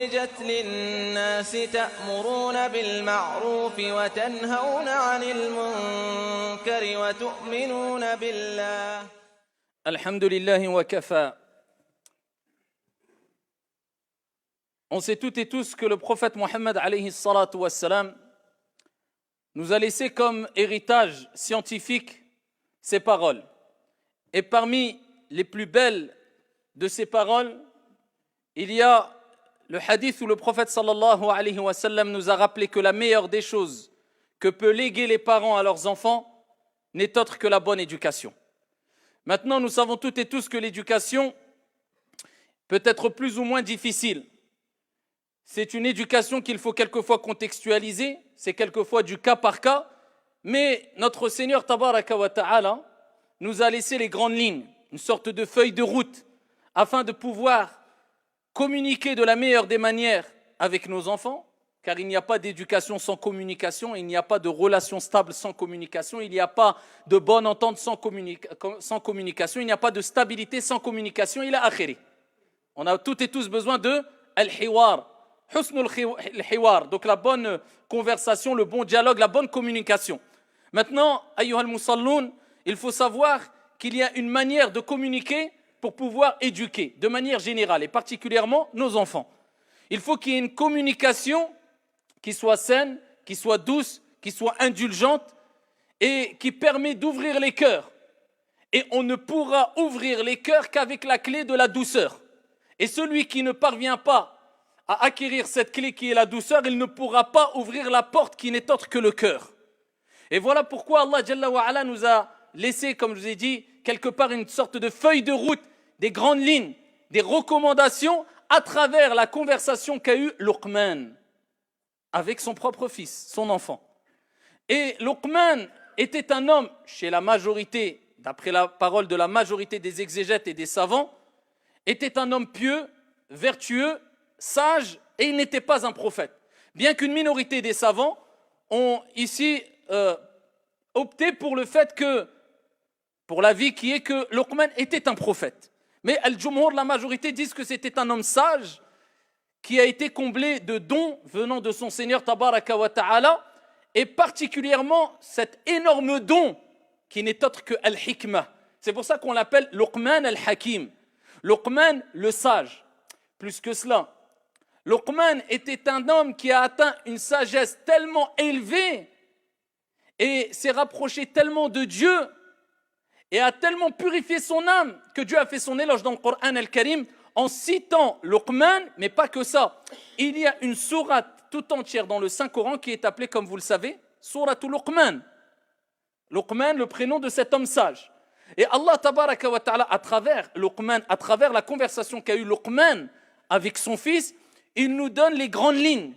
أخرجت للناس تأمرون بالمعروف وتنهون عن المنكر وتؤمنون بالله. الحمد لله وكفى. On sait toutes et tous que le prophète Mohammed alayhi salatu wassalam nous a laissé comme héritage scientifique ses paroles. Et parmi les plus belles de ces paroles, il y a le hadith où le prophète sallallahu alayhi wa sallam nous a rappelé que la meilleure des choses que peut léguer les parents à leurs enfants n'est autre que la bonne éducation. Maintenant, nous savons toutes et tous que l'éducation peut être plus ou moins difficile. C'est une éducation qu'il faut quelquefois contextualiser, c'est quelquefois du cas par cas, mais notre Seigneur Tabaraka wa Ta'ala nous a laissé les grandes lignes, une sorte de feuille de route, afin de pouvoir communiquer de la meilleure des manières avec nos enfants, car il n'y a pas d'éducation sans communication, il n'y a pas de relation stable sans communication, il n'y a pas de bonne entente sans communication, il n'y a pas de stabilité sans communication, il a akhiri. On a toutes et tous besoin de al-hiwar, husnul hiwar, donc la bonne conversation, le bon dialogue, la bonne communication. Maintenant, ayyuhal musalloun, il faut savoir qu'il y a une manière de communiquer pour pouvoir éduquer, de manière générale, et particulièrement nos enfants. Il faut qu'il y ait une communication qui soit saine, qui soit douce, qui soit indulgente, et qui permet d'ouvrir les cœurs. Et on ne pourra ouvrir les cœurs qu'avec la clé de la douceur. Et celui qui ne parvient pas à acquérir cette clé qui est la douceur, il ne pourra pas ouvrir la porte qui n'est autre que le cœur. Et voilà pourquoi Allah Jalla wa Ala nous a laissé, comme je vous ai dit, quelque part une sorte de feuille de route, des grandes lignes, des recommandations à travers la conversation qu'a eue Luqman avec son propre fils, son enfant. Et Luqman était un homme, chez la majorité, d'après la parole de la majorité des exégètes et des savants, était un homme pieux, vertueux, sage, et il n'était pas un prophète. Bien qu'une minorité des savants ont ici opté pour le fait que, pour l'avis qui est que Luqman était un prophète. Mais Al-Jumhur, la majorité, disent que c'était un homme sage qui a été comblé de dons venant de son Seigneur Tabaraka wa Ta'ala, et particulièrement cet énorme don qui n'est autre que Al-Hikmah. C'est pour ça qu'on l'appelle Luqman Al-Hakim. Luqman le sage. Plus que cela, Luqman était un homme qui a atteint une sagesse tellement élevée et s'est rapproché tellement de Dieu et a tellement purifié son âme que Dieu a fait son éloge dans le Coran Al-Karim en citant Luqman, mais pas que ça. Il y a une sourate tout entière dans le Saint-Coran qui est appelée, comme vous le savez, Souratul Luqman. Luqman, le prénom de cet homme sage. Et Allah Tabaraka wa Ta'ala, à travers Luqman, à travers la conversation qu'a eue Luqman avec son fils, il nous donne les grandes lignes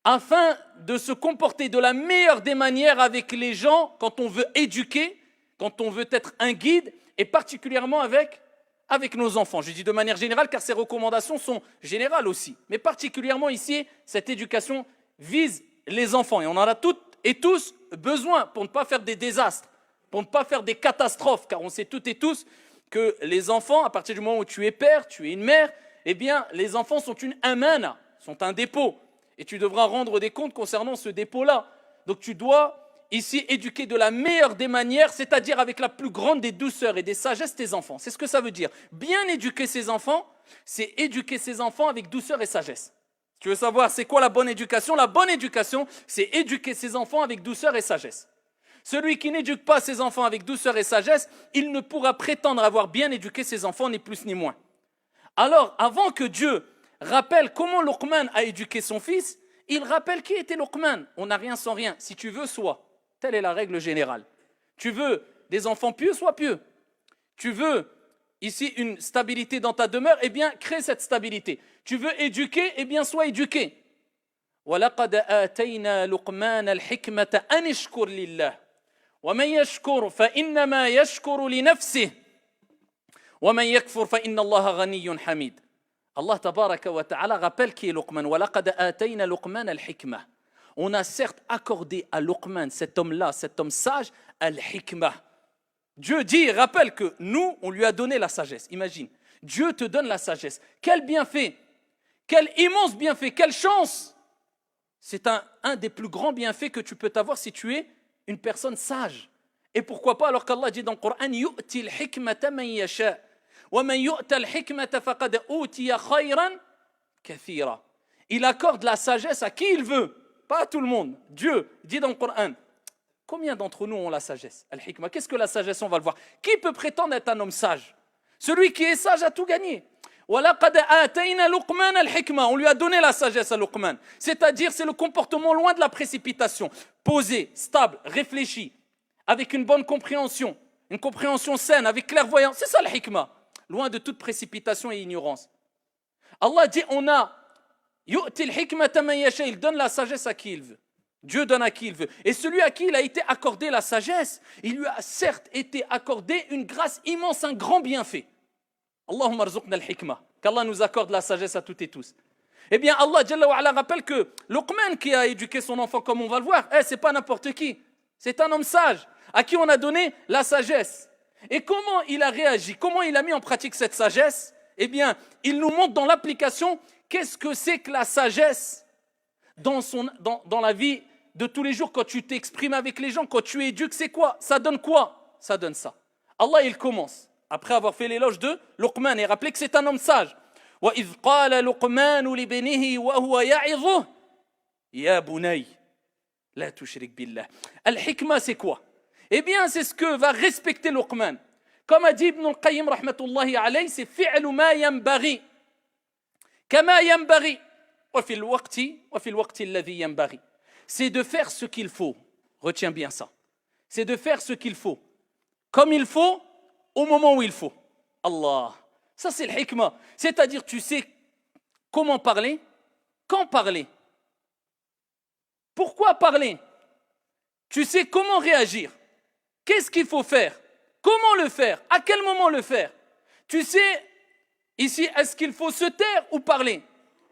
afin de se comporter de la meilleure des manières avec les gens quand on veut éduquer, quand on veut être un guide, et particulièrement avec nos enfants. Je dis de manière générale car ces recommandations sont générales aussi. Mais particulièrement ici, cette éducation vise les enfants. Et on en a toutes et tous besoin pour ne pas faire des désastres, pour ne pas faire des catastrophes. Car on sait toutes et tous que les enfants, à partir du moment où tu es père, tu es une mère, eh bien les enfants sont une amana, sont un dépôt. Et tu devras rendre des comptes concernant ce dépôt-là. Donc tu dois ici éduquer de la meilleure des manières, c'est-à-dire avec la plus grande des douceurs et des sagesses tes enfants. C'est ce que ça veut dire. Bien éduquer ses enfants, c'est éduquer ses enfants avec douceur et sagesse. Tu veux savoir c'est quoi la bonne éducation? La bonne éducation, c'est éduquer ses enfants avec douceur et sagesse. Celui qui n'éduque pas ses enfants avec douceur et sagesse, il ne pourra prétendre avoir bien éduqué ses enfants, ni plus ni moins. Alors, avant que Dieu rappelle comment Luqman a éduqué son fils, il rappelle qui était Luqman. On n'a rien sans rien. Si tu veux, sois. Telle est la règle générale. Tu veux des enfants pieux, sois pieux. Tu veux ici une stabilité dans ta demeure, eh bien, crée cette stabilité. Tu veux éduquer, eh bien, sois éduqué. وَلَقَدْ آتَيْنَا لُقْمَانَ الْحِكْمَةَ أَنِ اشْكُرْ لِلَّهِ وَمَنْ يَشْكُرْ فَإِنَّمَا يَشْكُرُ لِنَفْسِهِ وَمَنْ يَكْفُرْ فَإِنَّ اللَّهَ غَنِيٌّ حَمِيدٌ. Allah Tabaraka wa Ta'ala rappelle qui est Luqman. وَلَقَدْ آتَيْنَا لُقْمَانَ الْحِكْمَةَ. On a certes accordé à Luqman, cet homme-là, cet homme sage, al-hikmah. Dieu dit, rappelle que nous, on lui a donné la sagesse. Imagine, Dieu te donne la sagesse. Quel bienfait, Quel immense bienfait, quelle chance! C'est un des plus grands bienfaits que tu peux avoir si tu es une personne sage. Et pourquoi pas alors qu'Allah dit dans le Coran yu'ti al-hikmata man yasha wa man yu'ta al-hikmata faqad utiya khayran kathira. Il accorde la sagesse à qui il veut, pas à tout le monde. Dieu dit dans le Coran. Combien d'entre nous ont la sagesse? Al-hikma. Qu'est-ce que la sagesse? On va le voir. Qui peut prétendre être un homme sage? Celui qui est sage a tout gagné. On lui a donné la sagesse à Luqman. C'est-à-dire, c'est le comportement loin de la précipitation. Posé, stable, réfléchi, avec une bonne compréhension, une compréhension saine, avec clairvoyance. C'est ça le hikma. Loin de toute précipitation et ignorance. Allah dit, il donne la sagesse à qui il veut. Dieu donne à qui il veut. Et celui à qui il a été accordé la sagesse, il lui a certes été accordé une grâce immense, un grand bienfait. Allahumma arzuqna al-hikma, qu'Allah nous accorde la sagesse à toutes et tous. Eh bien, Allah Jalla wa Ala rappelle que Luqman qui a éduqué son enfant, comme on va le voir, c'est pas n'importe qui. C'est un homme sage, à qui on a donné la sagesse. Et comment il a réagi, comment il a mis en pratique cette sagesse? Eh bien, il nous montre dans l'application qu'est-ce que c'est que la sagesse dans la vie de tous les jours, quand tu t'exprimes avec les gens, quand tu éduques, c'est quoi? Ça donne quoi? Ça donne ça. Allah, il commence. Après avoir fait l'éloge de Luqman et rappelé que c'est un homme sage. وَإِذْ قَالَ لُقْمَانُ لِبْنِهِ وَهُوَ يَعِظُهُ يَا بُنَيَّ لَا تُشْرِكْ بِاللَّهِ. Al-hikma, c'est quoi? Eh bien, c'est ce que va respecter Luqman. Comme a dit Ibn al-Qayyim, rahmatullahi alayhi, c'est فِعْلُ مَا يَنْبَغِي كَمَا يَنْبَغِي وَفِي الْوَقْتِ الَّذِي يَنْبَغِي. C'est de faire ce qu'il faut. Retiens bien ça. C'est de faire ce qu'il faut. Comme il faut, au moment où il faut. Allah. Ça, c'est le hikmah. C'est-à-dire, tu sais comment parler, quand parler, pourquoi parler. Tu sais comment réagir. Qu'est-ce qu'il faut faire? Comment le faire? À quel moment le faire? Tu sais, ici, est-ce qu'il faut se taire ou parler?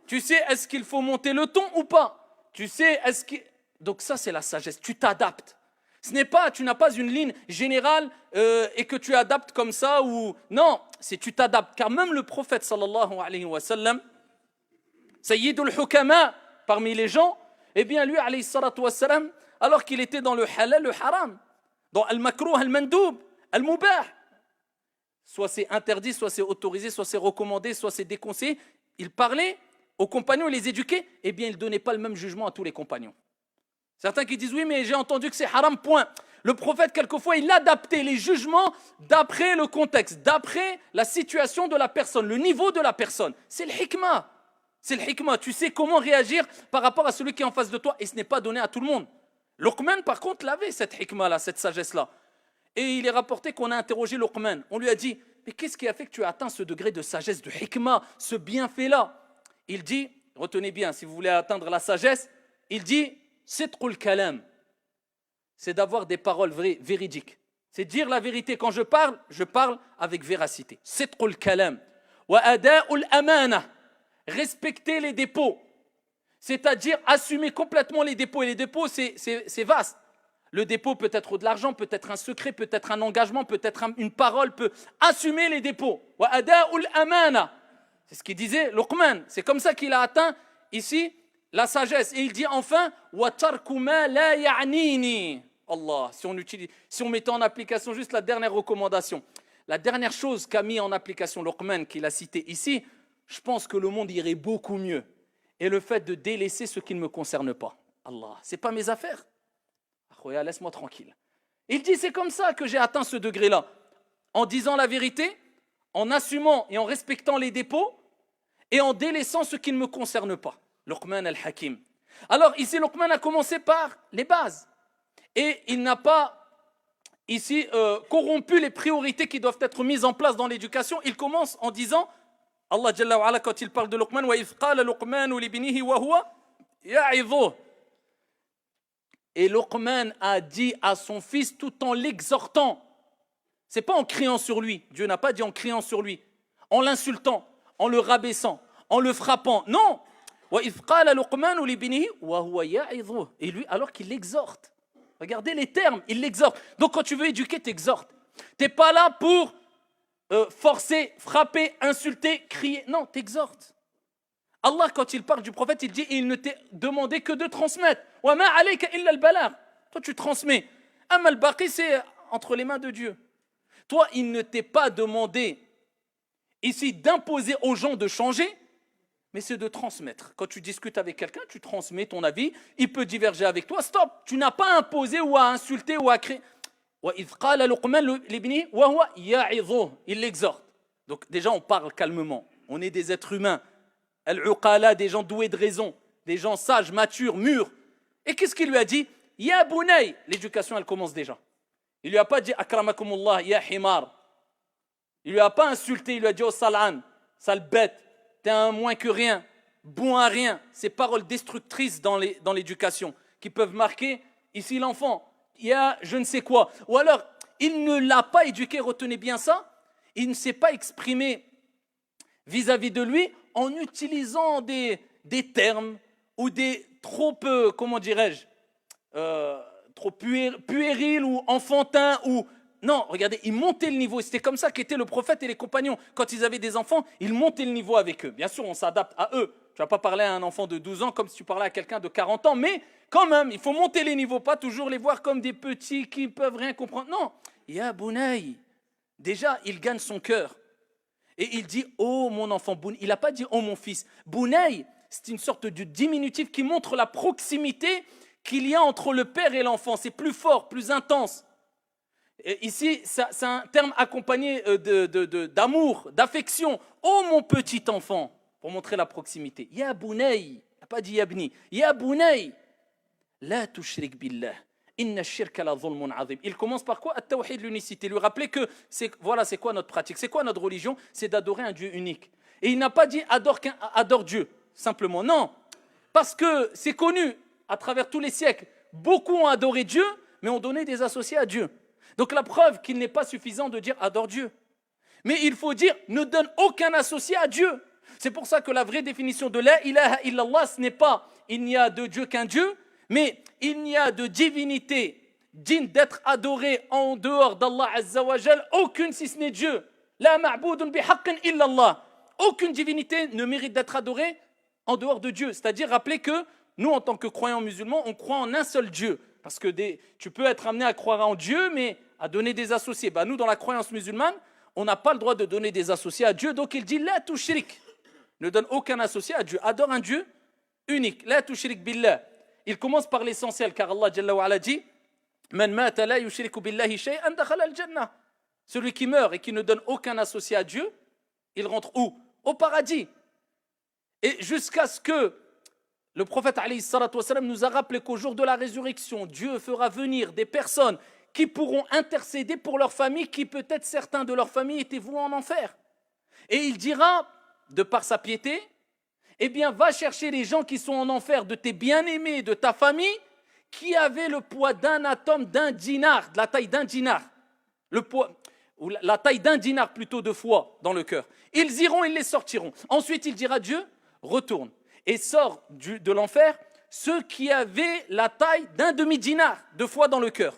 Tu sais, est-ce qu'il faut monter le ton ou pas? Tu sais, est-ce que... Donc ça, c'est la sagesse. Tu t'adaptes. Ce n'est pas, tu n'as pas une ligne générale et que tu adaptes comme ça ou... Non, c'est tu t'adaptes. Car même le prophète, sallallahu alayhi wa sallam, Sayyidul Hukama, parmi les gens, eh bien lui, alayhi salatu wa sallam, alors qu'il était dans le halal, le haram, dans al-makrouh, al-mandoub, al-mubah, soit c'est interdit, soit c'est autorisé, soit c'est recommandé, soit c'est déconseillé, il parlait aux compagnons, il les éduquait, eh bien il ne donnait pas le même jugement à tous les compagnons. Certains qui disent oui, mais j'ai entendu que c'est haram, point. Le prophète, quelquefois, il adaptait les jugements d'après le contexte, d'après la situation de la personne, le niveau de la personne. C'est le hikmah. C'est le hikmah. Tu sais comment réagir par rapport à celui qui est en face de toi et ce n'est pas donné à tout le monde. Luqman, par contre, l'avait, cette hikmah-là, cette sagesse-là. Et il est rapporté qu'on a interrogé Luqman. On lui a dit, mais qu'est-ce qui a fait que tu as atteint ce degré de sagesse, de hikmah, ce bienfait-là? Il dit, retenez bien, si vous voulez atteindre la sagesse, il dit, Sidqul kalam, c'est d'avoir des paroles véridiques. C'est dire la vérité. Quand je parle avec véracité. Sidqul kalam. Wa ada'ul amana, respecter les dépôts. C'est-à-dire assumer complètement les dépôts. Et les dépôts, c'est vaste. Le dépôt peut être de l'argent, peut être un secret, peut être un engagement, peut être une parole, peut assumer les dépôts. Wa ada'ul amana. C'est ce qu'il disait Luqman. C'est comme ça qu'il a atteint ici la sagesse. Et il dit enfin, wa tarku ma la ya'nini. Allah, si on mettait en application juste la dernière recommandation, la dernière chose qu'a mis en application Luqman, qu'il a cité ici, je pense que le monde irait beaucoup mieux. Et le fait de délaisser ce qui ne me concerne pas. Allah, c'est pas mes affaires. Akhoya, laisse-moi tranquille. Il dit, c'est comme ça que j'ai atteint ce degré-là. En disant la vérité, en assumant et en respectant les dépôts, et en délaissant ce qui ne me concerne pas. Luqman al-Hakim. Alors ici, Luqman a commencé par les bases. Et il n'a pas ici corrompu les priorités qui doivent être mises en place dans l'éducation. Il commence en disant, Allah Jalla wa Ala, quand il parle de Luqman, wa idh qala Luqmanu libnihi wa huwa ya'idhuhu. Et Luqman a dit à son fils tout en l'exhortant. C'est pas en criant sur lui. Dieu n'a pas dit en criant sur lui, en l'insultant, en le rabaissant, en le frappant. Non. Wa idh qala Luqmanu libnihi wa huwa ya'idhuhu. Et lui, alors qu'il l'exhorte. Regardez les termes, il l'exhorte. Donc quand tu veux éduquer, t'exhortes. T'es pas là pour forcer, frapper, insulter, crier. Non, t'exhortes. Allah, quand il parle du prophète, il dit il ne t'est demandé que de transmettre. Wa ma alayka illa al-balagh. Toi, tu transmets. Amma al-baqi, c'est entre les mains de Dieu. Toi, il ne t'est pas demandé ici d'imposer aux gens de changer, mais c'est de transmettre. Quand tu discutes avec quelqu'un, tu transmets ton avis, il peut diverger avec toi, stop. Tu n'as pas imposé ou à insulter ou à créer. Il l'exhorte. Donc déjà, on parle calmement. On est des êtres humains. Al-uqala, des gens doués de raison, des gens sages, matures, mûrs. Et qu'est-ce qu'il lui a dit? Ya bunay. L'éducation, elle commence déjà. Il lui a pas dit akramakumullah, ya himar. Il lui a pas insulté, il lui a dit oh salan, sale bête, t'es un moins que rien, bon à rien. Ces paroles destructrices dans l'éducation qui peuvent marquer ici l'enfant. Il y a je ne sais quoi. Ou alors, il ne l'a pas éduqué, retenez bien ça, il ne s'est pas exprimé vis-à-vis de lui en utilisant des termes ou des trop, comment dirais-je, trop puérils ou enfantins ou... Non, regardez, il montait le niveau. C'était comme ça qu'étaient le prophète et les compagnons. Quand ils avaient des enfants, ils montaient le niveau avec eux. Bien sûr, on s'adapte à eux. Tu ne vas pas parler à un enfant de 12 ans comme si tu parlais à quelqu'un de 40 ans. Mais quand même, il faut monter les niveaux, pas toujours les voir comme des petits qui ne peuvent rien comprendre. Non, ya Bounaï. Déjà, il gagne son cœur. Et il dit, oh mon enfant, il n'a pas dit, oh mon fils. Bounaï, c'est une sorte de diminutif qui montre la proximité qu'il y a entre le père et l'enfant. C'est plus fort, plus intense. Et ici, c'est un terme accompagné d'amour, d'affection. Oh mon petit enfant, pour montrer la proximité. Ya Bounaï, il n'a pas dit Yabni. Ya Bounaï, la tushrik billah. Inna shirka la zulmun azim. Il commence par quoi? At-tawhid, l'unicité. Lui rappeler que voilà, c'est quoi notre pratique, c'est quoi notre religion? C'est d'adorer un Dieu unique. Et il n'a pas dit adore Dieu, simplement. Non, parce que c'est connu à travers tous les siècles. Beaucoup ont adoré Dieu, mais ont donné des associés à Dieu. Donc la preuve qu'il n'est pas suffisant de dire adore Dieu. Mais il faut dire ne donne aucun associé à Dieu. C'est pour ça que la vraie définition de la ilaha illallah, ce n'est pas il n'y a de Dieu qu'un Dieu, mais il n'y a de divinité digne d'être adorée en dehors d'Allah Azza wa Jal, aucune si ce n'est Dieu. La ma'boudun bihaqqin illallah. Aucune divinité ne mérite d'être adorée en dehors de Dieu. C'est-à-dire rappeler que nous, en tant que croyants musulmans, on croit en un seul Dieu. Parce que tu peux être amené à croire en Dieu, mais à donner des associés. Nous, dans la croyance musulmane, on n'a pas le droit de donner des associés à Dieu. Donc il dit, la tushrik. Ne donne aucun associé à Dieu. Adore un Dieu unique. La tushrik billah. Il commence par l'essentiel, car Allah Jalla wa ala dit, Man mata la yushriku billahi shay'an dakhala al-jannah. Celui qui meurt et qui ne donne aucun associé à Dieu, il rentre où? Au paradis. Et jusqu'à ce que le prophète alayhi salatu wassalam nous a rappelé qu'au jour de la résurrection, Dieu fera venir des personnes qui pourront intercéder pour leur famille, qui peut-être certains de leur famille étaient voués en enfer. Et il dira, de par sa piété, eh bien va chercher les gens qui sont en enfer de tes bien-aimés, de ta famille, qui avaient le poids d'un atome, d'un dinar, de la taille d'un dinar, le poids, ou la taille d'un dinar plutôt de foi dans le cœur. Ils iront, ils les sortiront. Ensuite il dira, Dieu, retourne et sort de l'enfer ceux qui avaient la taille d'un demi-dinar de foi dans le cœur.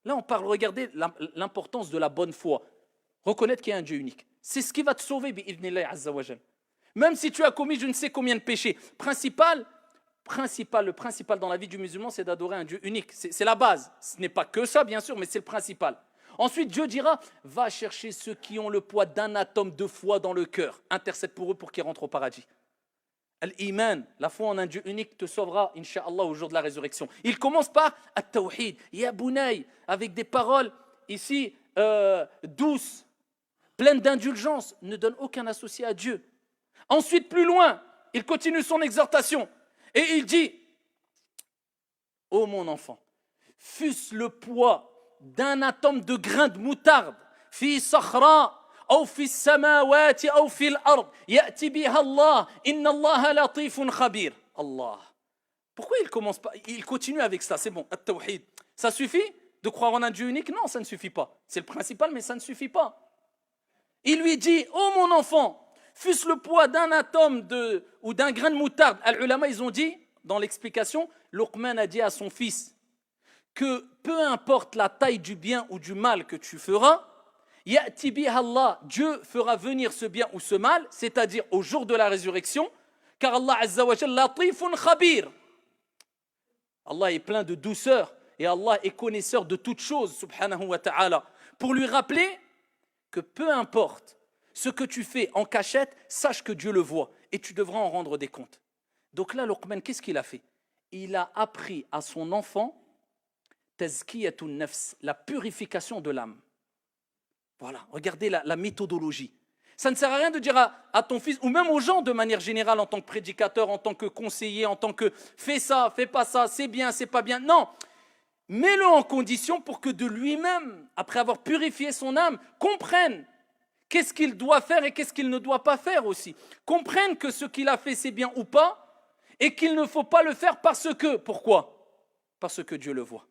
Là, on parle, regardez l'importance de la bonne foi. Reconnaître qu'il y a un Dieu unique. C'est ce qui va te sauver, bi'idhnillahi azza wa jal. Même si tu as commis je ne sais combien de péchés. Le principal dans la vie du musulman, c'est d'adorer un Dieu unique. C'est la base. Ce n'est pas que ça, bien sûr, mais c'est le principal. Ensuite, Dieu dira, va chercher ceux qui ont le poids d'un atome de foi dans le cœur. Intercède pour eux pour qu'ils rentrent au paradis. Al-Iman, la foi en un Dieu unique te sauvera, Inch'Allah, au jour de la résurrection. Il commence par At-Tawhid, Ya Bunay, avec des paroles ici douces, pleines d'indulgence, ne donne aucun associé à Dieu. Ensuite, plus loin, il continue son exhortation et il dit, ô mon enfant, fût-ce le poids d'un atome de grain de moutarde, fi sakhra, أو في السماوات أو في الأرض يأتي بها الله إن الله لطيف خبير. Allah. Pourquoi il commence pas? Il continue avec ça, c'est bon, at-tawhid. Ça suffit de croire en un Dieu unique? Non, ça ne suffit pas. C'est le principal, mais ça ne suffit pas. Il lui dit, oh mon enfant, fût-ce le poids d'un atome ou d'un grain de moutarde. Al-ulama, ils ont dit, dans l'explication, Luqman a dit à son fils que peu importe la taille du bien ou du mal que tu feras, Ya'ti biha Allah, Dieu fera venir ce bien ou ce mal, c'est-à-dire au jour de la résurrection, Car Allah Azza wa Jal, latifun khabir. Allah est plein de douceur et Allah est connaisseur de toutes choses, subhanahu wa ta'ala. Pour lui rappeler que peu importe ce que tu fais en cachette, sache que Dieu le voit et tu devras en rendre des comptes. Donc là, Luqman, qu'est-ce qu'il a fait? Il a appris à son enfant tazkiyatun nafs, la purification de l'âme. Voilà, regardez la méthodologie. Ça ne sert à rien de dire à ton fils, ou même aux gens de manière générale, en tant que prédicateur, en tant que conseiller, en tant que fais ça, fais pas ça, c'est bien, c'est pas bien. Non, mets-le en condition pour que de lui-même, après avoir purifié son âme, comprenne qu'est-ce qu'il doit faire et qu'est-ce qu'il ne doit pas faire aussi. Comprenne que ce qu'il a fait, c'est bien ou pas, et qu'il ne faut pas le faire parce que. Pourquoi? Parce que Dieu le voit.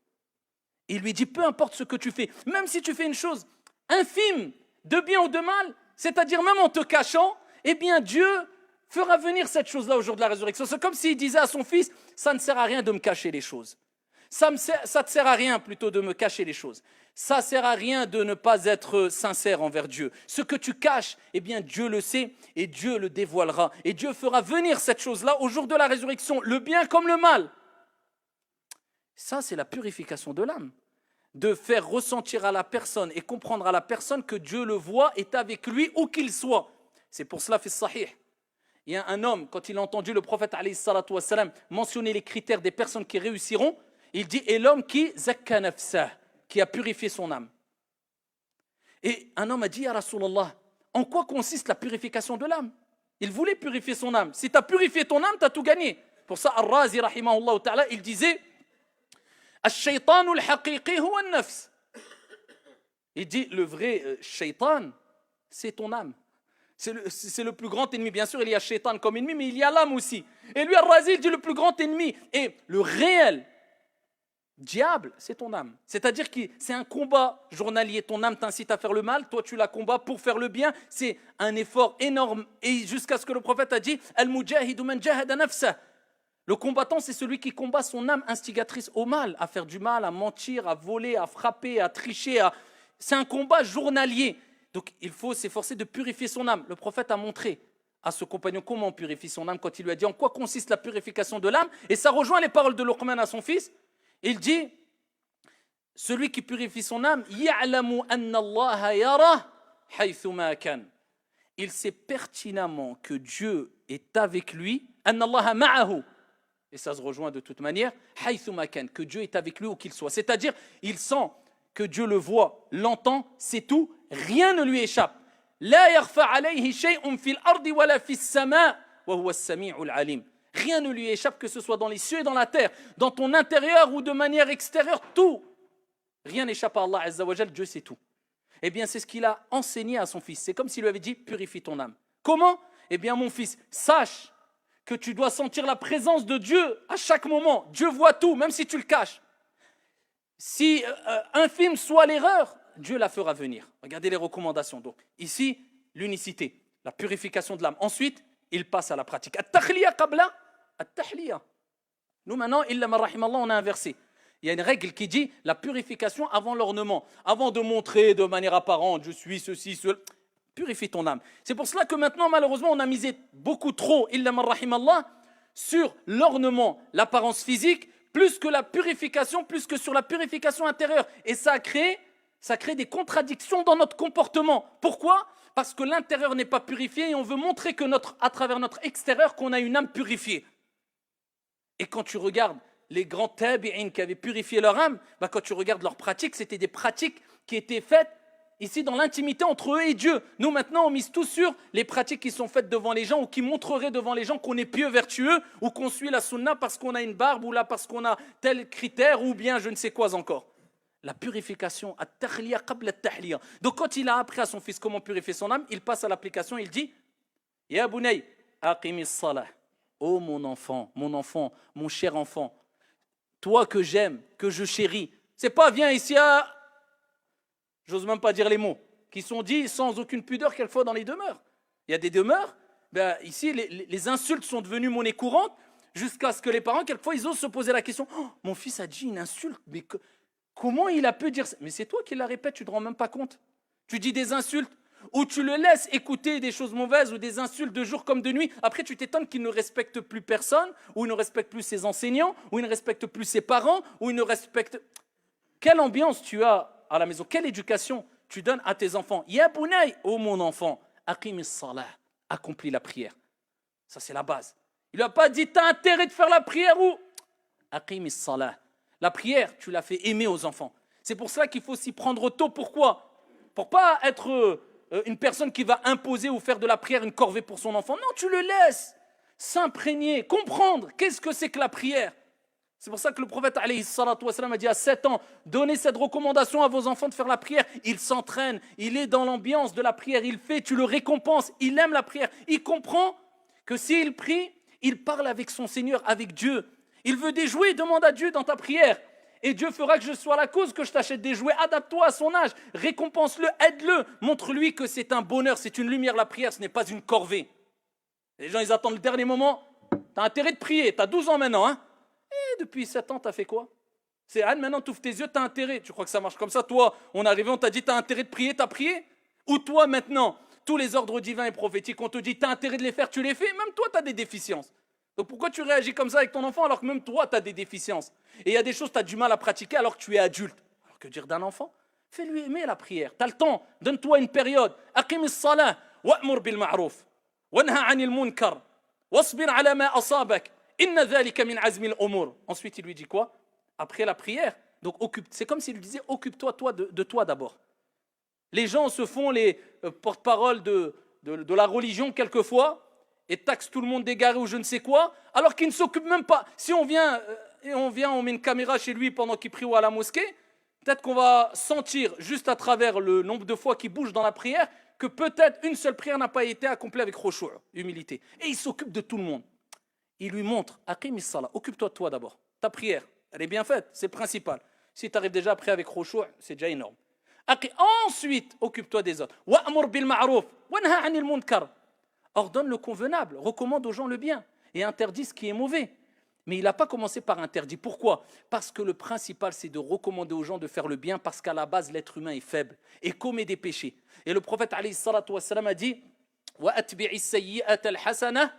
Il lui dit, peu importe ce que tu fais, même si tu fais une chose infime, de bien ou de mal, c'est-à-dire même en te cachant, eh bien Dieu fera venir cette chose-là au jour de la résurrection. C'est comme s'il disait à son fils, ça ne sert à rien de me cacher les choses. Ça ne sert à rien plutôt de me cacher les choses. Ça ne sert à rien de ne pas être sincère envers Dieu. Ce que tu caches, eh bien Dieu le sait et Dieu le dévoilera. Et Dieu fera venir cette chose-là au jour de la résurrection, le bien comme le mal. Ça, c'est la purification de l'âme. De faire ressentir à la personne et comprendre à la personne que Dieu le voit, est avec lui où qu'il soit. C'est pour cela, fait sahih. Il y a un homme, quand il a entendu le prophète alayhi salatu wassalam mentionner les critères des personnes qui réussiront, il dit, et l'homme qui zakka nafsah, qui a purifié son âme. Et un homme a dit, ya Rasulallah, en quoi consiste la purification de l'âme? Il voulait purifier son âme. Si tu as purifié ton âme, tu as tout gagné. Pour ça, Ar-Razi, rahimahullah ta'ala, il disait, Ash-shaytanu al-haqiqi huwa an-nafs. Il dit, le vrai shaytan, c'est ton âme. C'est le plus grand ennemi. Bien sûr, il y a shaytan comme ennemi, mais il y a l'âme aussi. Et lui, Ar-Razi, il dit, le plus grand ennemi. Et le réel diable, c'est ton âme. C'est-à-dire que c'est un combat journalier. Ton âme t'incite à faire le mal, toi tu la combats pour faire le bien. C'est un effort énorme. Et jusqu'à ce que le prophète a dit, Al-mujahidu man jahada nafsah. Le combattant, c'est celui qui combat son âme instigatrice au mal, à faire du mal, à mentir, à voler, à frapper, à tricher. C'est un combat journalier. Donc il faut s'efforcer de purifier son âme. Le prophète a montré à ce compagnon comment on purifie son âme quand il lui a dit en quoi consiste la purification de l'âme. Et ça rejoint les paroles de Luqman à son fils. Il dit, celui qui purifie son âme, ya'lamu anna Allah yara haythu ma kan. Il sait pertinemment que Dieu est avec lui, anna Allah ma'ahu. Et ça se rejoint de toute manière, haythu ma kan, que Dieu est avec lui où qu'il soit. C'est-à-dire, il sent que Dieu le voit, l'entend, c'est tout, rien ne lui échappe. La yakhfa alayhi shay'un fil ardi wala fis sama' wa huwa as-sami'ul alim. Rien ne lui échappe, que ce soit dans les cieux et dans la terre, dans ton intérieur ou de manière extérieure, tout. Rien n'échappe à Allah Azza wa Jal, Dieu sait tout. Eh bien, c'est ce qu'il a enseigné à son fils. C'est comme s'il lui avait dit, purifie ton âme. Comment? Eh bien, mon fils, sache que tu dois sentir la présence de Dieu à chaque moment. Dieu voit tout, même si tu le caches. Si infime soit l'erreur, Dieu la fera venir. Regardez les recommandations. Donc, ici, l'unicité, la purification de l'âme. Ensuite, il passe à la pratique. At-takhliya qabla at-tahliya. Nous maintenant, illa man rahimallah, on a inversé. Il y a une règle qui dit la purification avant l'ornement, avant de montrer de manière apparente, je suis ceci, cela. Purifie ton âme. C'est pour cela que maintenant, malheureusement, on a misé beaucoup trop, illa man rahimallah, sur l'ornement, l'apparence physique, plus que la purification, plus que sur la purification intérieure. Et ça crée des contradictions dans notre comportement. Pourquoi? Parce que l'intérieur n'est pas purifié et on veut montrer que à travers notre extérieur qu'on a une âme purifiée. Et quand tu regardes les grands tabi'in qui avaient purifié leur âme, quand tu regardes leurs pratiques, c'était des pratiques qui étaient faites ici dans l'intimité entre eux et Dieu. Nous maintenant on mise tout sur les pratiques qui sont faites devant les gens ou qui montreraient devant les gens qu'on est pieux, vertueux ou qu'on suit la sunna parce qu'on a une barbe ou là parce qu'on a tel critère ou bien je ne sais quoi encore. La purification, at-takhliya qabla at-tahliya. Donc quand il a appris à son fils comment purifier son âme, il passe à l'application, il dit Ya bunay, aqimis salah. Oh mon enfant, mon cher enfant, toi que j'aime, que je chéris. C'est pas viens ici à... J'ose même pas dire les mots, qui sont dits sans aucune pudeur quelquefois dans les demeures. Il y a des demeures, ici les insultes sont devenues monnaie courante, jusqu'à ce que les parents, quelquefois, ils osent se poser la question oh, mon fils a dit une insulte, mais comment il a pu dire ça? Mais c'est toi qui la répètes, tu ne te rends même pas compte. Tu dis des insultes. où tu le laisses écouter des choses mauvaises ou des insultes de jour comme de nuit. Après, tu t'étonnes qu'il ne respecte plus personne, ou il ne respecte plus ses enseignants, ou il ne respecte plus ses parents, ou il ne respecte... Quelle ambiance tu as à la maison? Quelle éducation tu donnes à tes enfants? Ya bunay, oh mon enfant, aqimis salah, accomplis la prière. Ça, c'est la base. Il n'a pas dit, tu as intérêt de faire la prière ou... Aqimis salah. La prière, tu l'as fait aimer aux enfants. C'est pour cela qu'il faut s'y prendre tôt. Pourquoi? Pour pas être une personne qui va imposer ou faire de la prière une corvée pour son enfant. Non, tu le laisses s'imprégner, comprendre qu'est-ce que c'est que la prière. C'est pour ça que le prophète alayhi salatu wassalam a dit à 7 ans, donnez cette recommandation à vos enfants de faire la prière. Il s'entraîne, il est dans l'ambiance de la prière, il fait, tu le récompenses, il aime la prière. Il comprend que s'il prie, il parle avec son Seigneur, avec Dieu. Il veut des jouets, demande à Dieu dans ta prière. Et Dieu fera que je sois la cause que je t'achète des jouets. Adapte-toi à son âge, récompense-le, aide-le. Montre-lui que c'est un bonheur, c'est une lumière la prière, ce n'est pas une corvée. Les gens, ils attendent le dernier moment. Tu as intérêt de prier, tu as 12 ans maintenant, hein. Et depuis 7 ans, tu as fait quoi? C'est Anne, maintenant tu ouvres tes yeux, tu as intérêt. Tu crois que ça marche comme ça? Toi, on est arrivé, on t'a dit tu as intérêt de prier, tu as prié? Ou toi maintenant, tous les ordres divins et prophétiques, on te dit tu as intérêt de les faire, tu les fais? Même toi, tu as des déficiences. Donc pourquoi tu réagis comme ça avec ton enfant alors que même toi, tu as des déficiences? Et il y a des choses que tu as du mal à pratiquer alors que tu es adulte. Alors que dire d'un enfant? Fais-lui aimer la prière. Tu as le temps, donne-toi une période. Aqimis salah, wa'mur bil ma'rouf, wanha anil munkar, wasbir ala ma asabak. Ensuite, il lui dit quoi? Après la prière, donc c'est comme s'il lui disait occupe-toi toi, de toi d'abord. Les gens se font les porte-parole de la religion quelquefois et taxent tout le monde d'égaré ou je ne sais quoi, alors qu'ils ne s'occupent même pas. Si on vient, on met une caméra chez lui pendant qu'il prie ou à la mosquée, peut-être qu'on va sentir juste à travers le nombre de fois qu'il bouge dans la prière que peut-être une seule prière n'a pas été accomplie avec khushu', humilité. Et il s'occupe de tout le monde. Il lui montre, aqim as-salah, occupe-toi de toi d'abord. Ta prière, elle est bien faite, c'est le principal. Si tu arrives déjà après avec khushu', c'est déjà énorme. Ensuite, occupe-toi des autres. Wa'mur bil ma'rouf, wanha 'anil munkar. Ordonne le convenable, recommande aux gens le bien et interdit ce qui est mauvais. Mais il n'a pas commencé par interdit. Pourquoi? Parce que le principal, c'est de recommander aux gens de faire le bien parce qu'à la base, l'être humain est faible et commet des péchés. Et le prophète alayhi salatu wassalam a dit wa atbi'is sayyi'ata al-hasana.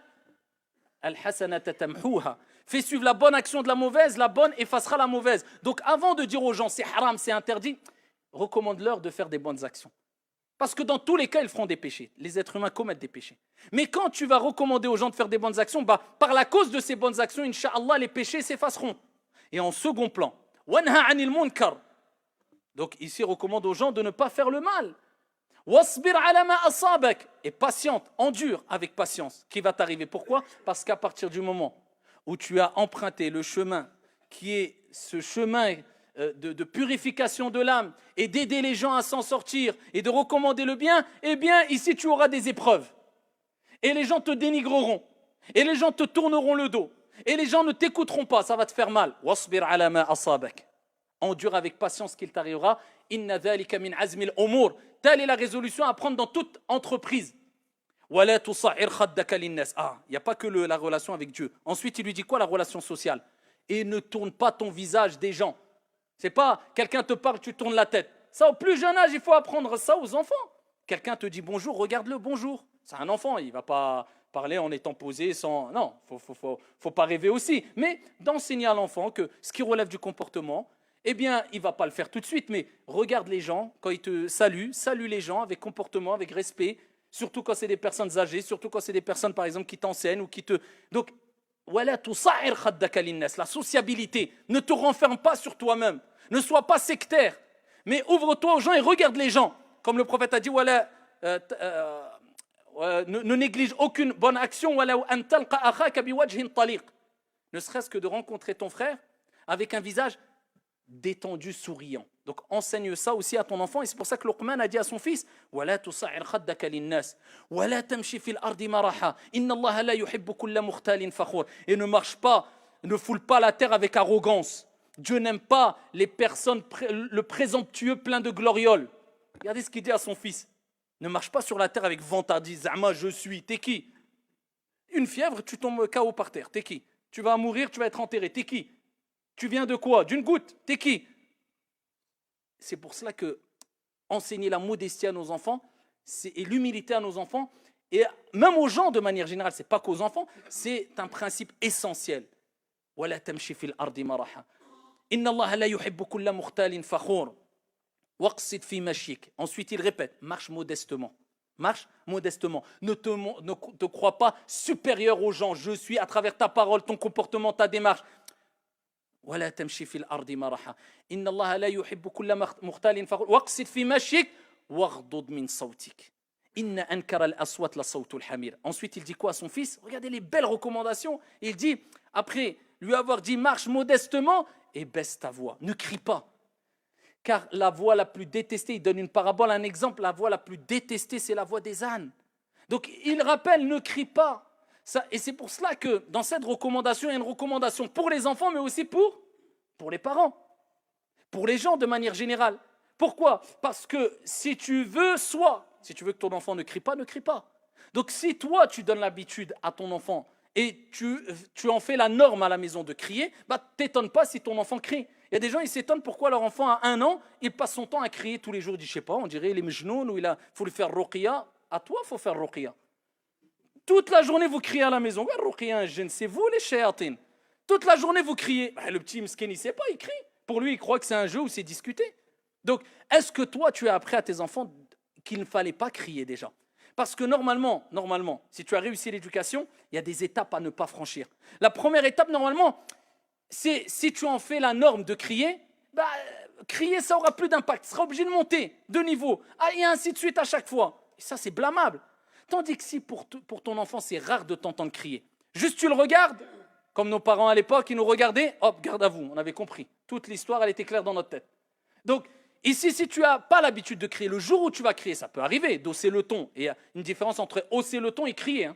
Fais suivre la bonne action de la bonne effacera la mauvaise. Donc avant de dire aux gens c'est haram, c'est interdit, recommande-leur de faire des bonnes actions. Parce que dans tous les cas, ils feront des péchés. Les êtres humains commettent des péchés. Mais quand tu vas recommander aux gens de faire des bonnes actions, par la cause de ces bonnes actions, Inch'Allah, les péchés s'effaceront. Et en second plan, wanha anil munkar. Donc ici, recommande aux gens de ne pas faire le mal. Wasbir ala ma asabak, et patiente, endure avec patience. Qui va t'arriver? Pourquoi? Parce qu'à partir du moment où tu as emprunté le chemin qui est ce chemin de purification de l'âme et d'aider les gens à s'en sortir et de recommander le bien, eh bien ici tu auras des épreuves. Et les gens te dénigreront. Et les gens te tourneront le dos. Et les gens ne t'écouteront pas, ça va te faire mal. Wasbir ala ma asabak. Endure avec patience ce qu'il t'arrivera. Inna dhalika min azmil umur. Telle est la résolution à prendre dans toute entreprise. Wala tusa'ir khaddaka linnas. Il n'y a pas que la relation avec Dieu. Ensuite, il lui dit quoi? La relation sociale. Et ne tourne pas ton visage des gens. C'est pas quelqu'un te parle, tu tournes la tête. Ça, au plus jeune âge, il faut apprendre ça aux enfants. Quelqu'un te dit bonjour, regarde-le, bonjour. C'est un enfant, il ne va pas parler en étant posé sans... Non, faut pas rêver aussi. Mais d'enseigner à l'enfant que ce qui relève du comportement, eh bien, il ne va pas le faire tout de suite, mais regarde les gens, quand ils te saluent, salue les gens avec comportement, avec respect, surtout quand c'est des personnes âgées, surtout quand c'est des personnes, par exemple, qui t'enseignent ou qui te... Donc, la sociabilité, ne te renferme pas sur toi-même, ne sois pas sectaire, mais ouvre-toi aux gens et regarde les gens. Comme le prophète a dit, ne néglige aucune bonne action, ne serait-ce que de rencontrer ton frère avec un visage détendu, souriant. Donc enseigne ça aussi à ton enfant, et c'est pour ça que Luqman a dit à son fils وَلَا تُصَعِرْ خَدَّكَ لِلنَّاسِ وَلَا تَمْشِ فِي الْأَرْضِ مَرَحًا إِنَّ اللَّهَ لَا يُحِبُّ كُلَّ مُخْتَالٍ فَخُورٍ. Et ne marche pas, ne foule pas la terre avec arrogance. Dieu n'aime pas les personnes, le présomptueux plein de glorioles. Regardez ce qu'il dit à son fils. Ne marche pas sur la terre avec vantardise. Zama, je suis. T'es qui? Une fièvre, tu tombes KO par terre. T'es qui? Tu vas mourir, tu vas être enterré. T'es qui? Tu viens de quoi? D'une goutte. T'es qui? C'est pour cela que enseigner la modestie à nos enfants, et l'humilité à nos enfants, et même aux gens de manière générale, ce n'est pas qu'aux enfants, c'est un principe essentiel. وَلَا تَمْشِ فِي الْأَرْضِ مَرَحًا إِنَّ اللَّهَ لَا يُحِبُّ كُلَّ مُخْتَالٍ فَخُورٍ وَاقْصِدْ فِي مَشْيِكَ. Ensuite, il répète, marche modestement. Marche modestement. Ne te crois pas supérieur aux gens. Je suis à travers ta parole, ton comportement, ta démarche. ولا تمشي في الأرض مرحا إن الله لا يحب كل مختال فخور واقصد في مشيك واغضض من صوتك إن أنكر الأصوات لصوت الحمير. Ensuite il dit quoi à son fils? Regardez les belles recommandations. Il dit, après lui avoir dit marche modestement et baisse ta voix, ne crie pas. Car la voix la plus détestée, il donne une parabole, un exemple, la voix la plus détestée c'est la voix des ânes. Donc il rappelle, ne crie pas. Ça, et c'est pour cela que dans cette recommandation, il y a une recommandation pour les enfants, mais aussi pour les parents, pour les gens de manière générale. Pourquoi? Parce que si tu veux que ton enfant ne crie pas, ne crie pas. Donc si toi, tu donnes l'habitude à ton enfant et tu en fais la norme à la maison de crier, t'étonnes pas si ton enfant crie. Il y a des gens, ils s'étonnent pourquoi leur enfant a 1 an, il passe son temps à crier tous les jours. Il dit, je sais pas, on dirait il est mejnoun ou il faut lui faire ruqya. À toi, il faut faire ruqya. Toute la journée, vous criez à la maison. C'est vous les shayatines. Toute la journée, vous criez. Le petit miskin, il ne sait pas, il crie. Pour lui, il croit que c'est un jeu où c'est discuté. Donc, est-ce que toi, tu as appris à tes enfants qu'il ne fallait pas crier déjà? Parce que normalement, si tu as réussi l'éducation, il y a des étapes à ne pas franchir. La première étape, normalement, c'est si tu en fais la norme de crier, crier, ça aura plus d'impact. Tu seras obligé de monter de niveau. Et ainsi de suite à chaque fois. Et ça, c'est blâmable. Tandis que si pour ton enfant, c'est rare de t'entendre crier. Juste tu le regardes, comme nos parents à l'époque, ils nous regardaient, hop, garde à vous, on avait compris. Toute l'histoire, elle était claire dans notre tête. Donc, ici, si tu n'as pas l'habitude de crier, le jour où tu vas crier, ça peut arriver, d'hausser le ton. Et il y a une différence entre hausser le ton et crier.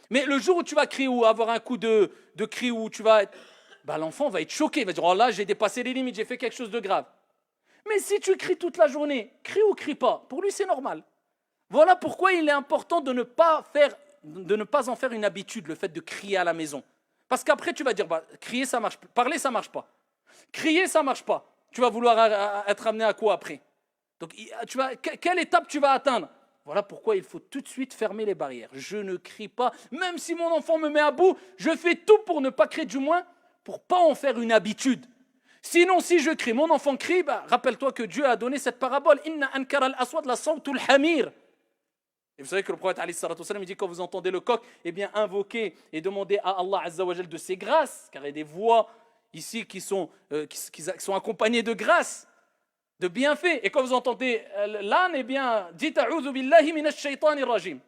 Mais le jour où tu vas crier ou avoir un coup de cri où tu vas être... l'enfant va être choqué, il va dire, oh là, j'ai dépassé les limites, j'ai fait quelque chose de grave. Mais si tu cries toute la journée, crie ou crie pas, pour lui, c'est normal. Voilà pourquoi il est important de ne pas en faire une habitude, le fait de crier à la maison. Parce qu'après, tu vas dire, crier, ça marche pas. Parler, ça marche pas. Crier, ça marche pas. Tu vas vouloir être amené à quoi après? Donc, quelle étape tu vas atteindre? Voilà pourquoi il faut tout de suite fermer les barrières. Je ne crie pas. Même si mon enfant me met à bout, je fais tout pour ne pas crier, du moins, pour pas en faire une habitude. Sinon, si je crie, mon enfant crie, rappelle-toi que Dieu a donné cette parabole. Inna ankara al-aswat la sawtul hamir. Et vous savez que le prophète il dit quand vous entendez le coq, eh bien invoquez et demandez à Allah Azza wa Jal de ses grâces, car il y a des voix ici qui sont accompagnées de grâces, de bienfaits. Et quand vous entendez l'âne, eh bien dites a'udhu billahi minash shaytanir rajim.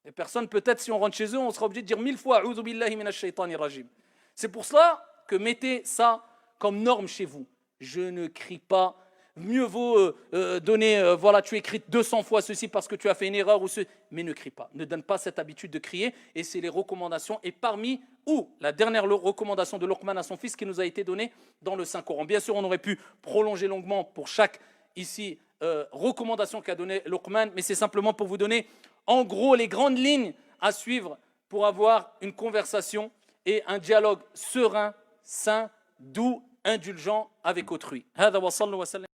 Les personnes, peut-être si on rentre chez eux, on sera obligé de dire 1000 fois a'udhu billahi minash shaytanir rajim. C'est pour cela que mettez ça comme norme chez vous. Je ne crie pas. Mieux vaut donner, tu écris 200 fois ceci parce que tu as fait une erreur, mais ne crie pas. Ne donne pas cette habitude de crier. Et c'est les recommandations. Et parmi, la dernière recommandation de Luqman à son fils qui nous a été donnée dans le Saint-Coran. Bien sûr, on aurait pu prolonger longuement pour chaque recommandation qu'a donnée Luqman, mais c'est simplement pour vous donner, en gros, les grandes lignes à suivre pour avoir une conversation et un dialogue serein, sain, doux, indulgent avec autrui.